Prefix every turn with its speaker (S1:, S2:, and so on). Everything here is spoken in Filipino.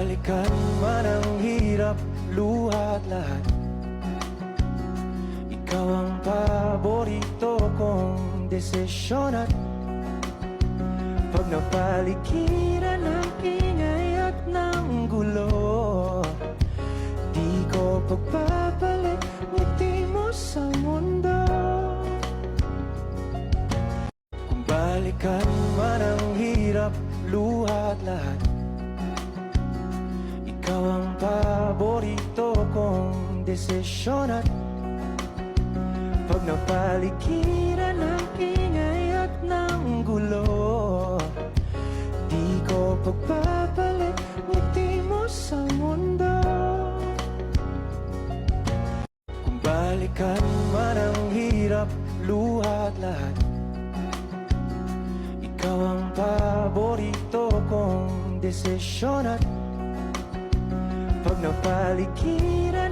S1: balikan man ang hirap, luha at lahat, ikaw ang paborito kong desisyon. At pag napaligiran ng ingay at ng gulo, di ko pagpapalit ngiti mo sa mundo. Kung balikan man ang hirap, luha at lahat, ikaw ang paborito kong desisyon. At pag napaligiran ng ingay at ng gulo, di ko pagpapalit ngiti mo sa mundo. Kung balikan man ang hirap, luha at lahat, ikaw ang paborito kong desisyon. At pag napaligiran